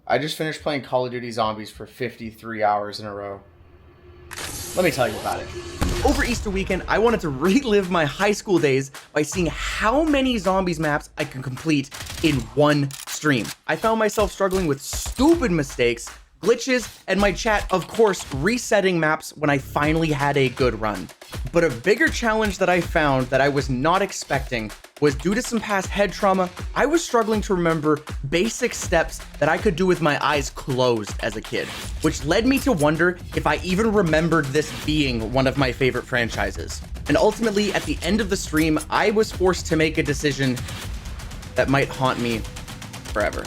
I just finished playing Call of Duty Zombies for 53 hours in a row. Let me tell you about it. Over Easter weekend, I wanted to relive my high school days by seeing how many zombies maps I could complete in one stream. I found myself struggling with stupid mistakes, glitches, and my chat, of course, resetting maps when I finally had a good run. But a bigger challenge that I found that I was not expecting was due to some past head trauma. I was struggling to remember basic steps that I could do with my eyes closed as a kid, which led me to wonder if I even remembered this being one of my favorite franchises. And ultimately, at the end of the stream, I was forced to make a decision that might haunt me forever.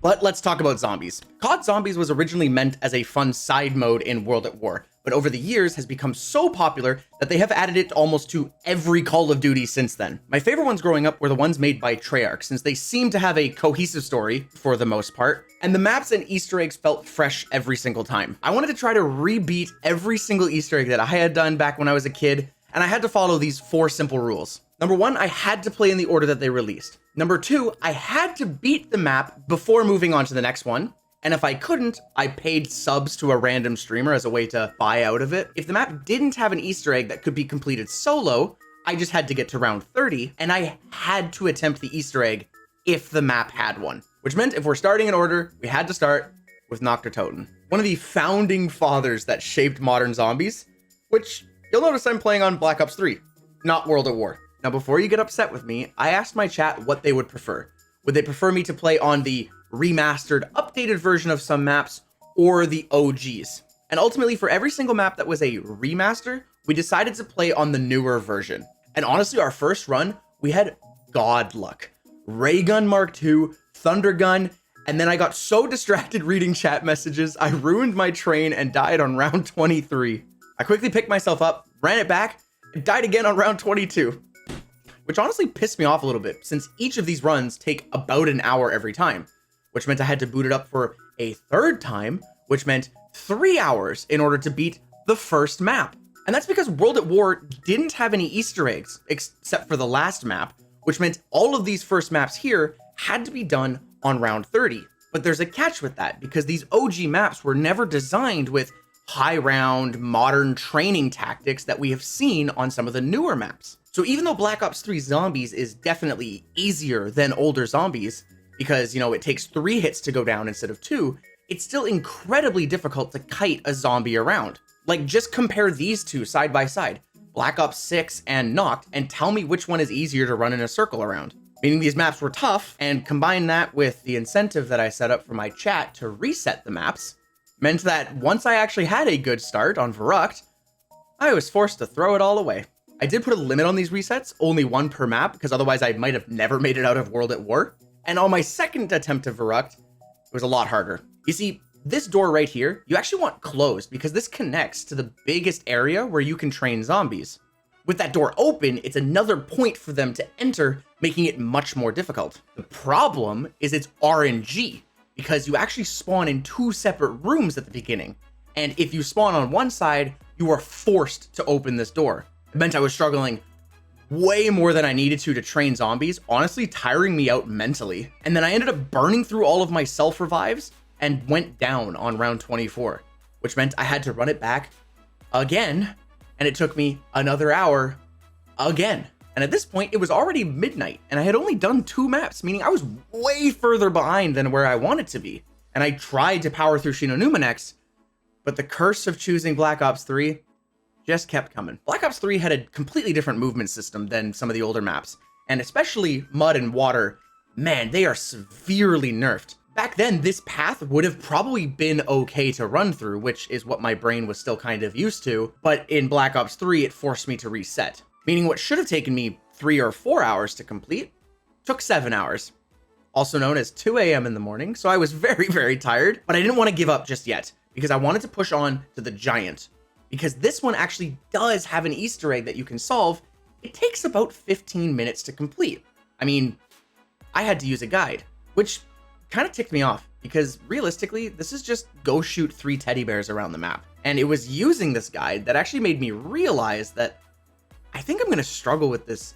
But let's talk about zombies. COD Zombies was originally meant as a fun side mode in World at War, but over the years has become so popular that they have added it almost to every Call of Duty since then. My favorite ones growing up were the ones made by Treyarch, since they seem to have a cohesive story for the most part, and the maps and Easter eggs felt fresh every single time. I wanted to try to rebeat every single Easter egg that I had done back when I was a kid, and I had to follow these 4 simple rules. Number 1, I had to play in the order that they released. Number 2, I had to beat the map before moving on to the next one. And if I couldn't, I paid subs to a random streamer as a way to buy out of it. If the map didn't have an Easter egg that could be completed solo, I just had to get to round 30, and I had to attempt the Easter egg if the map had one. Which meant if we're starting in order, we had to start with Nacht der Toten, one of the founding fathers that shaped modern zombies, which you'll notice I'm playing on Black Ops 3, not World at War. Now, before you get upset with me, I asked my chat what they would prefer. Would they prefer me to play on the remastered, updated version of some maps, or the OGs? And ultimately, for every single map that was a remaster, we decided to play on the newer version. And honestly, our first run, we had god luck. Ray Gun Mark II, Thunder Gun, and then I got so distracted reading chat messages, I ruined my train and died on round 23. I quickly picked myself up, ran it back, and died again on round 22. Which honestly pissed me off a little bit, since each of these runs take about an hour every time, which meant I had to boot it up for a third time, which meant 3 hours in order to beat the first map. And that's because World at War didn't have any Easter eggs, except for the last map, which meant all of these first maps here had to be done on round 30. But there's a catch with that, because these OG maps were never designed with high round, modern training tactics that we have seen on some of the newer maps. So even though Black Ops 3 Zombies is definitely easier than older zombies, because, you know, it takes 3 hits to go down instead of 2, it's still incredibly difficult to kite a zombie around. Like, just compare these two side by side, Black Ops 6 and Nacht, and tell me which one is easier to run in a circle around. Meaning these maps were tough, and combine that with the incentive that I set up for my chat to reset the maps, meant that once I actually had a good start on Verruckt, I was forced to throw it all away. I did put a limit on these resets, only 1 per map, because otherwise I might have never made it out of World at War. And on my second attempt at Verruckt, it was a lot harder. You see, this door right here, you actually want closed, because this connects to the biggest area where you can train zombies. With that door open, it's another point for them to enter, making it much more difficult. The problem is it's RNG, because you actually spawn in 2 separate rooms at the beginning. And if you spawn on one side, you are forced to open this door. It meant I was struggling way more than I needed to train zombies, honestly tiring me out mentally. And then I ended up burning through all of my self revives and went down on round 24, which meant I had to run it back again. And it took me another hour again. And at this point, it was already midnight and I had only done 2 maps, meaning I was way further behind than where I wanted to be. And I tried to power through Shi No Numa next, but the curse of choosing Black Ops 3 just kept coming. Black Ops 3 had a completely different movement system than some of the older maps, and especially mud and water, man, they are severely nerfed. Back then, this path would have probably been okay to run through, which is what my brain was still kind of used to, but in Black Ops 3, it forced me to reset. Meaning what should have taken me 3 or 4 hours to complete, took 7 hours. Also known as 2 a.m. in the morning, so I was very, very tired, but I didn't want to give up just yet, because I wanted to push on to the Giant. Because this one actually does have an Easter egg that you can solve. It takes about 15 minutes to complete. I mean, I had to use a guide, which kind of ticked me off, because realistically, this is just go shoot 3 teddy bears around the map. And it was using this guide that actually made me realize that I think I'm going to struggle with this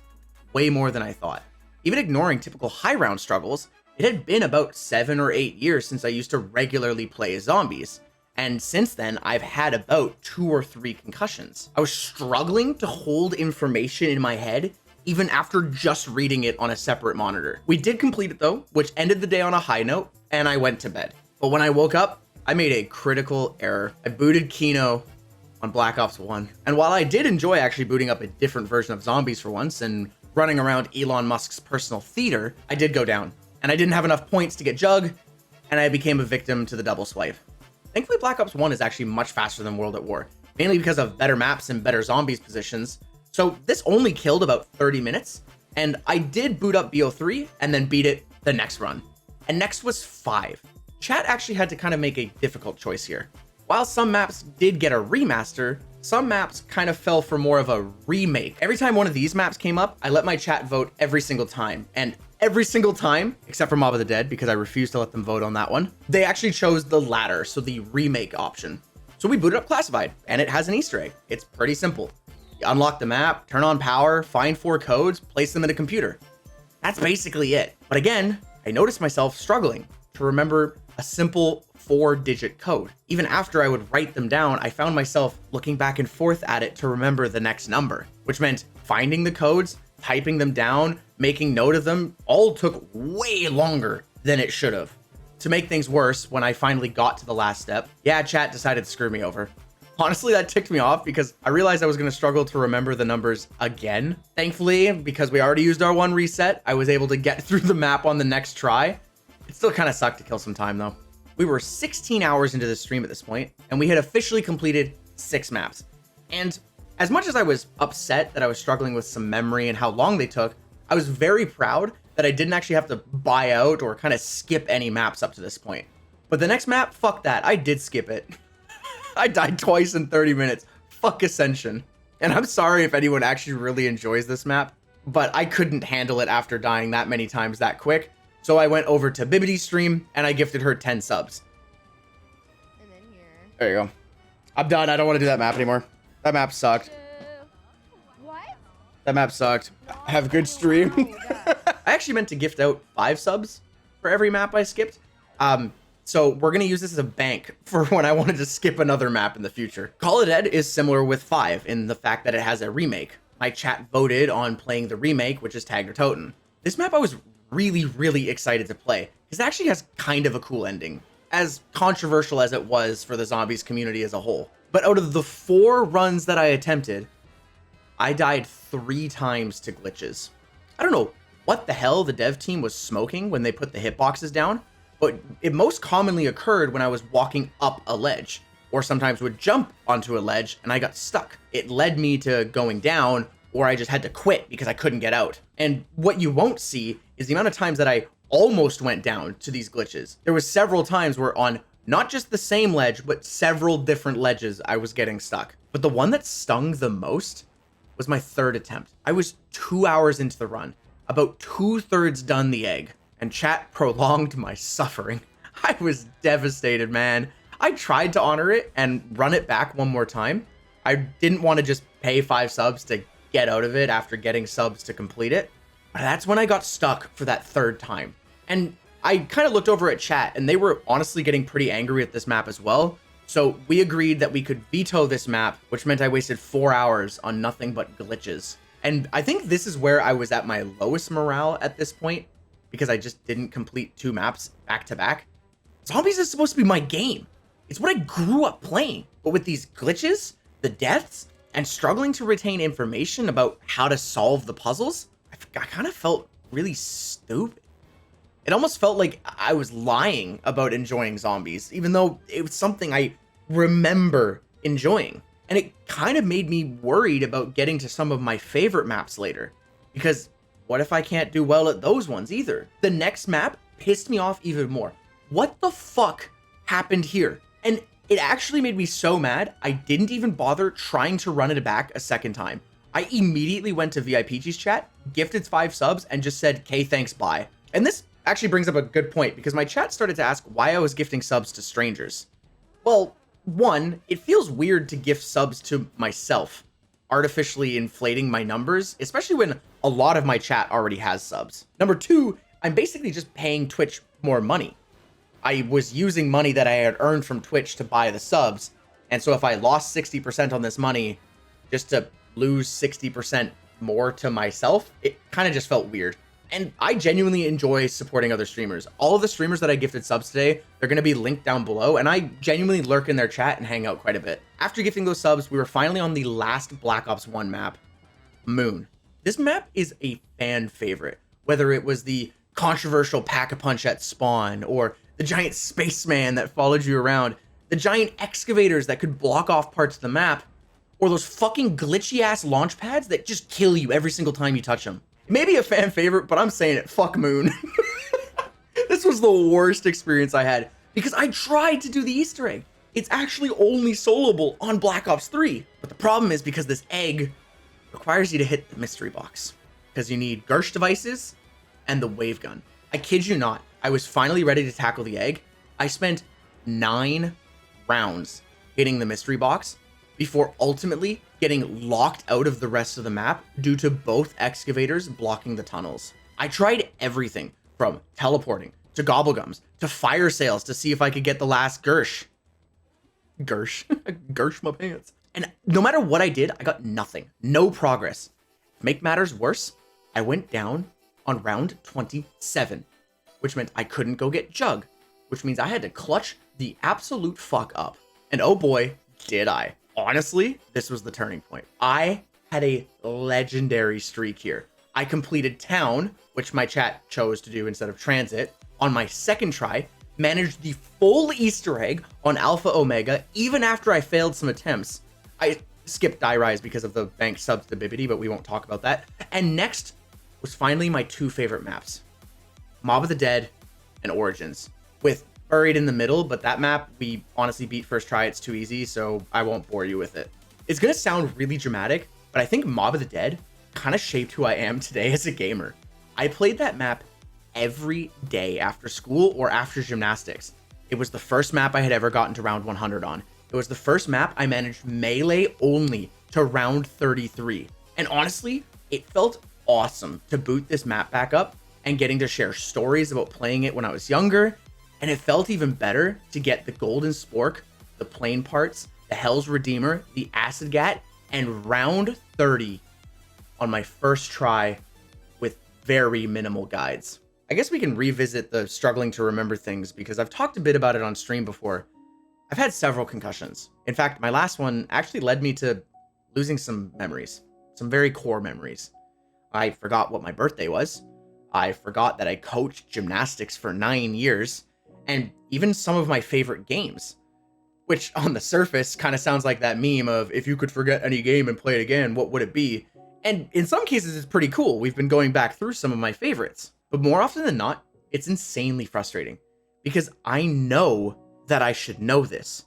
way more than I thought. Even ignoring typical high round struggles, It had been about 7 or 8 years since I used to regularly play as zombies, and since then I've had about 2 or 3 concussions. I was struggling to hold information in my head even after just reading it on a separate monitor. We did complete it though, which ended the day on a high note, and I went to bed. But when I woke up, I made a critical error. I booted Kino on Black Ops 1. And while I did enjoy actually booting up a different version of zombies for once and running around Elon Musk's personal theater, I did go down. And I didn't have enough points to get Jug, and I became a victim to the double swipe. Thankfully, Black Ops 1 is actually much faster than World at War, mainly because of better maps and better zombies positions. So this only killed about 30 minutes, and I did boot up BO3 and then beat it the next run. And next was 5. Chat actually had to kind of make a difficult choice here. While some maps did get a remaster, some maps kind of fell for more of a remake. Every time one of these maps came up, I let my chat vote every single time. And every single time, except for Mob of the Dead, because I refused to let them vote on that one, they actually chose the latter, so the remake option. So we booted up Classified, and it has an Easter egg. It's pretty simple. You unlock the map, turn on power, find 4 codes, place them in a computer. That's basically it. But again, I noticed myself struggling to remember a simple 4-digit code. Even after I would write them down, I found myself looking back and forth at it to remember the next number, which meant finding the codes, typing them down, making note of them, all took way longer than it should have. To make things worse, when I finally got to the last step, yeah, chat decided to screw me over. Honestly, that ticked me off because I realized I was going to struggle to remember the numbers again. Thankfully, because we already used our 1 reset, I was able to get through the map on the next try. It still kind of sucked to kill some time though. We were 16 hours into the stream at this point, and we had officially completed 6 maps. And as much as I was upset that I was struggling with some memory and how long they took, I was very proud that I didn't actually have to buy out or kind of skip any maps up to this point. But the next map, fuck that, I did skip it. I died twice in 30 minutes. Fuck Ascension. And I'm sorry if anyone actually really enjoys this map, but I couldn't handle it after dying that many times that quick. So I went over to Bibbity's stream and I gifted her 10 subs. And then here. There you go. I'm done. I don't want to do that map anymore. That map sucked. What? That map sucked. Have a good stream. I actually meant to gift out 5 subs for every map I skipped. So we're going to use this as a bank for when I wanted to skip another map in the future. Call of Dead is similar with 5 in the fact that it has a remake. My chat voted on playing the remake, which is Tag der Toten. This map I was really excited to play because it actually has kind of a cool ending, as controversial as it was for the zombies community as a whole. But out of the 4 runs that I attempted, I died 3 times to glitches. I don't know what the hell the dev team was smoking when they put the hitboxes down, but it most commonly occurred when I was walking up a ledge, or sometimes would jump onto a ledge and I got stuck. It led me to going down, or I just had to quit because I couldn't get out. And what you won't see is the amount of times that I almost went down to these glitches. There was several times where on not just the same ledge, but several different ledges I was getting stuck. But the one that stung the most was my 3rd attempt. I was 2 hours into the run, about 2/3 done the egg, and chat prolonged my suffering. I was devastated, man. I tried to honor it and run it back one more time. I didn't want to just pay 5 subs to get out of it after getting subs to complete it. But that's when I got stuck for that 3rd time. And I kind of looked over at chat and they were honestly getting pretty angry at this map as well. So we agreed that we could veto this map, which meant I wasted 4 hours on nothing but glitches. And I think this is where I was at my lowest morale at this point, because I just didn't complete 2 maps back to back. Zombies is supposed to be my game. It's what I grew up playing. But with these glitches, the deaths, and struggling to retain information about how to solve the puzzles, I kind of felt really stupid. It almost felt like I was lying about enjoying zombies, even though it was something I remember enjoying. And it kind of made me worried about getting to some of my favorite maps later, because what if I can't do well at those ones either? The next map pissed me off even more. What the fuck happened here? And it actually made me so mad, I didn't even bother trying to run it back a second time. I immediately went to VIPG's chat, gifted 5 subs, and just said, "Okay, thanks, bye." And this actually brings up a good point, because my chat started to ask why I was gifting subs to strangers. Well, 1, it feels weird to gift subs to myself, artificially inflating my numbers, especially when a lot of my chat already has subs. Number 2, I'm basically just paying Twitch more money. I was using money that I had earned from Twitch to buy the subs. And so if I lost 60% on this money just to lose 60% more to myself, it kind of just felt weird. And I genuinely enjoy supporting other streamers. All of the streamers that I gifted subs today, they're going to be linked down below, and I genuinely lurk in their chat and hang out quite a bit. After gifting those subs, we were finally on the last Black Ops 1 map, Moon. This map is a fan favorite, whether it was the controversial pack-a-punch at spawn, or the giant spaceman that followed you around, the giant excavators that could block off parts of the map, or those fucking glitchy-ass launch pads that just kill you every single time you touch them. Maybe a fan favorite, but I'm saying it, fuck Moon. This was the worst experience I had, because I tried to do the Easter egg. It's actually only soloable on Black Ops 3. But the problem is because this egg requires you to hit the mystery box, because you need Gersh devices and the wave gun. I kid you not, I was finally ready to tackle the egg. I spent 9 rounds hitting the mystery box before ultimately getting locked out of the rest of the map due to both excavators blocking the tunnels. I tried everything from teleporting to gobblegums to fire sales to see if I could get the last Gersh. Gersh my pants. And no matter what I did, I got nothing. No progress. To make matters worse, I went down on round 27, which meant I couldn't go get Jug, which means I had to clutch the absolute fuck up. And oh boy, did I. Honestly, this was the turning point. I had a legendary streak here. I completed Town, which my chat chose to do instead of Transit, on my second try, managed the full Easter egg on Alpha Omega, even after I failed some attempts. I skipped Die Rise because of the bank subs to Bibbidi, but we won't talk about that. And next was finally my 2 favorite maps, Mob of the Dead and Origins, with Buried in the middle, but that map we honestly beat first try. It's too easy, so I won't bore you with it. It's gonna sound really dramatic, but I think Mob of the Dead kind of shaped who I am today as a gamer. I played that map every day after school or after gymnastics. It was the first map I had ever gotten to round 100 on. It was the first map I managed melee only to round 33. And honestly, it felt awesome to boot this map back up and getting to share stories about playing it when I was younger. And it felt even better to get the Golden Spork, the Plane Parts, the Hell's Redeemer, the Acid Gat, and round 30 on my first try with very minimal guides. I guess we can revisit the struggling to remember things because I've talked a bit about it on stream before. I've had several concussions. In fact, my last one actually led me to losing some memories, some very core memories. I forgot what my birthday was. I forgot that I coached gymnastics for 9 years. And even some of my favorite games, which on the surface kind of sounds like that meme of if you could forget any game and play it again, what would it be? And in some cases, it's pretty cool. We've been going back through some of my favorites, but more often than not, it's insanely frustrating because I know that I should know this,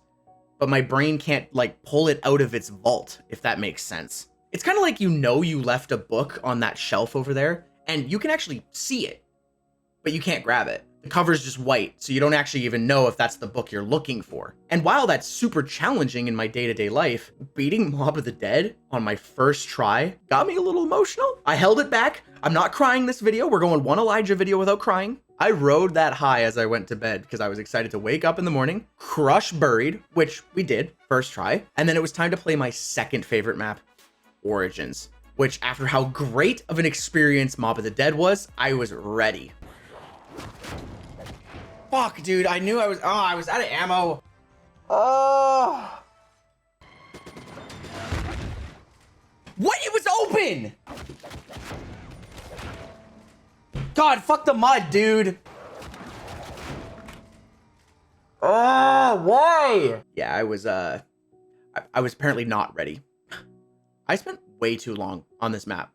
but my brain can't like pull it out of its vault, if that makes sense. It's kind of like, you left a book on that shelf over there and you can actually see it, but you can't grab it. The cover's just white, so you don't actually even know if that's the book you're looking for. And while that's super challenging in my day-to-day life, beating Mob of the Dead on my first try got me a little emotional. I held it back. I'm not crying this video. We're going one Elijah video without crying. I rode that high as I went to bed because I was excited to wake up in the morning, crush Buried, which we did, first try, and then it was time to play my second favorite map, Origins, which after how great of an experience Mob of the Dead was, I was ready. Fuck, dude, I knew I was out of ammo. Oh. What? It was open! God, fuck the mud, dude. Oh, why? Yeah, I was apparently not ready. I spent way too long on this map,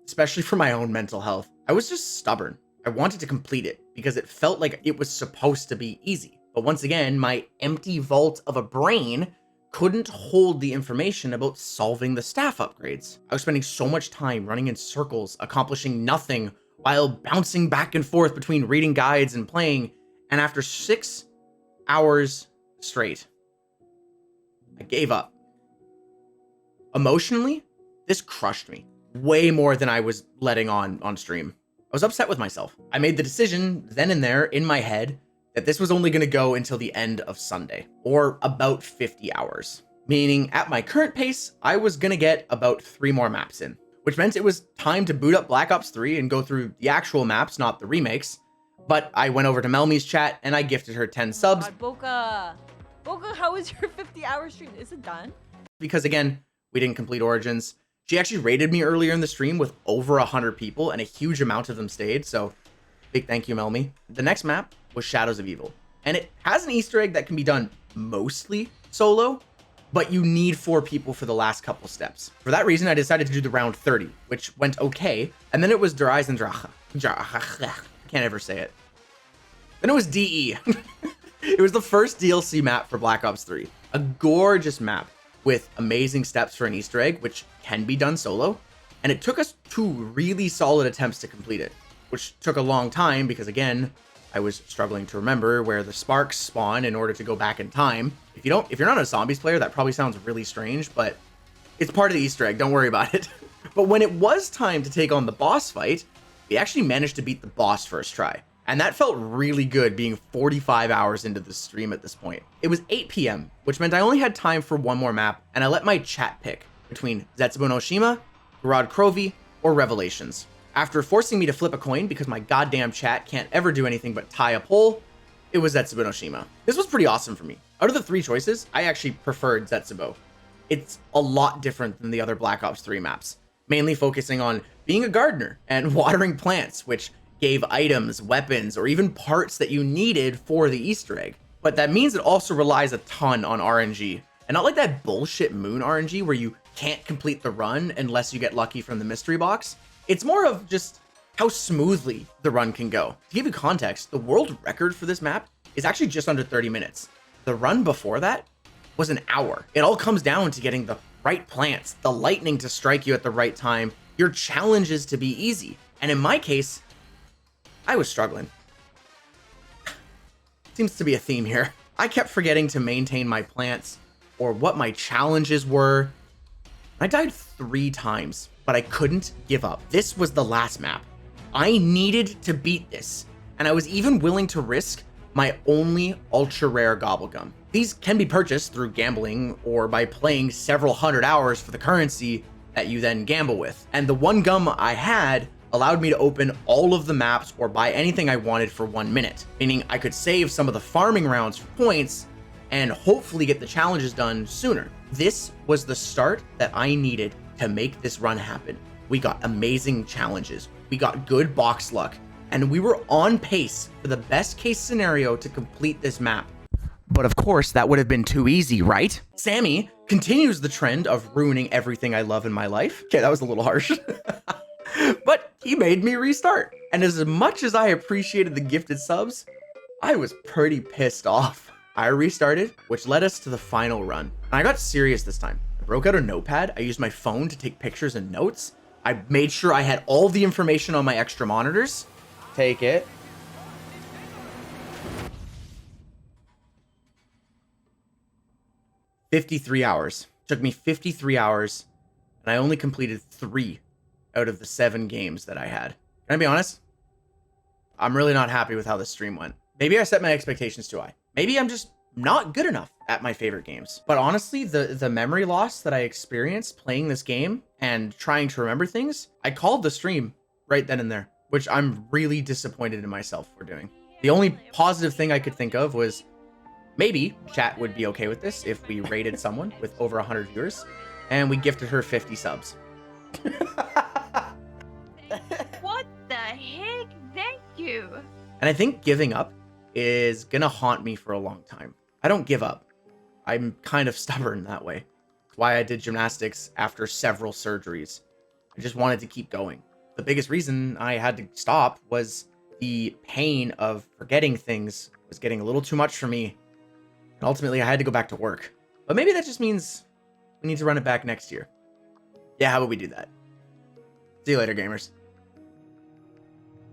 especially for my own mental health. I was just stubborn. I wanted to complete it because it felt like it was supposed to be easy. But once again, my empty vault of a brain couldn't hold the information about solving the staff upgrades. I was spending so much time running in circles, accomplishing nothing, while bouncing back and forth between reading guides and playing. And after 6 hours straight, I gave up. Emotionally, this crushed me way more than I was letting on stream. I was upset with myself. I made the decision then and there in my head that this was only going to go until the end of Sunday, or about 50 hours. Meaning, at my current pace, I was going to get about 3 more maps in, which meant it was time to boot up Black Ops 3 and go through the actual maps, not the remakes. But I went over to Melmi's chat and I gifted her 10 subs. God, Boca, how is your 50-hour stream? Is it done? Because again, we didn't complete Origins. She actually rated me earlier in the stream with over 100 people and a huge amount of them stayed, so big thank you, Melmi. The next map was Shadows of Evil, and it has an Easter egg that can be done mostly solo, but you need 4 people for the last couple steps. For that reason, I decided to do the round 30, which went okay, and then it was Der Eisendrache. Can't ever say it. Then it was DE. It was the first DLC map for Black Ops 3. A gorgeous map with amazing steps for an Easter egg, which can be done solo. And it took us 2 really solid attempts to complete it, which took a long time because, again, I was struggling to remember where the sparks spawn in order to go back in time. If you're not a zombies player, that probably sounds really strange, but it's part of the Easter egg. Don't worry about it. But when it was time to take on the boss fight, we actually managed to beat the boss first try. And that felt really good being 45 hours into the stream at this point. It was 8 p.m., which meant I only had time for 1 more map, and I let my chat pick between Zetsubo no Shima, Garad Krovi, or Revelations. After forcing me to flip a coin because my goddamn chat can't ever do anything but tie a poll, it was Zetsubo no Shima. This was pretty awesome for me. Out of the 3 choices, I actually preferred Zetsubo. It's a lot different than the other Black Ops 3 maps, mainly focusing on being a gardener and watering plants, which gave items, weapons, or even parts that you needed for the Easter egg. But that means it also relies a ton on RNG. And not like that bullshit moon RNG where you can't complete the run unless you get lucky from the mystery box. It's more of just how smoothly the run can go. To give you context, the world record for this map is actually just under 30 minutes. The run before that was an hour. It all comes down to getting the right plants, the lightning to strike you at the right time, your challenges to be easy. And in my case, I was struggling. Seems to be a theme here. I kept forgetting to maintain my plants or what my challenges were. I died 3 times, but I couldn't give up. This was the last map. I needed to beat this, and I was even willing to risk my only ultra rare gobblegum. These can be purchased through gambling or by playing several hundred hours for the currency that you then gamble with. And the one gum I had allowed me to open all of the maps or buy anything I wanted for 1 minute, meaning I could save some of the farming rounds for points and hopefully get the challenges done sooner. This was the start that I needed to make this run happen. We got amazing challenges, we got good box luck, and we were on pace for the best case scenario to complete this map. But of course, that would have been too easy, right? Sammy continues the trend of ruining everything I love in my life. Okay, that was a little harsh. But he made me restart. And as much as I appreciated the gifted subs, I was pretty pissed off. I restarted, which led us to the final run. And I got serious this time. I broke out a notepad. I used my phone to take pictures and notes. I made sure I had all the information on my extra monitors. Take it. "53 hours. Took me 53 hours, and I only completed 3 out of the 7 games that I had. Can I be honest? I'm really not happy with how this stream went. Maybe I set my expectations too high. Maybe I'm just not good enough at my favorite games. But honestly, the memory loss that I experienced playing this game and trying to remember things, I called the stream right then and there, which I'm really disappointed in myself for doing. The only positive thing I could think of was maybe chat would be okay with this if we rated someone with over 100 viewers and we gifted her 50 subs. What the heck? Thank you. And I think giving up is gonna haunt me for a long time. I don't give up. I'm kind of stubborn that way. That's why I did gymnastics after several surgeries. I just wanted to keep going. The biggest reason I had to stop was the pain of forgetting things was getting a little too much for me. And ultimately I had to go back to work. But maybe that just means we need to run it back next year. Yeah, how about we do that? See you later, gamers.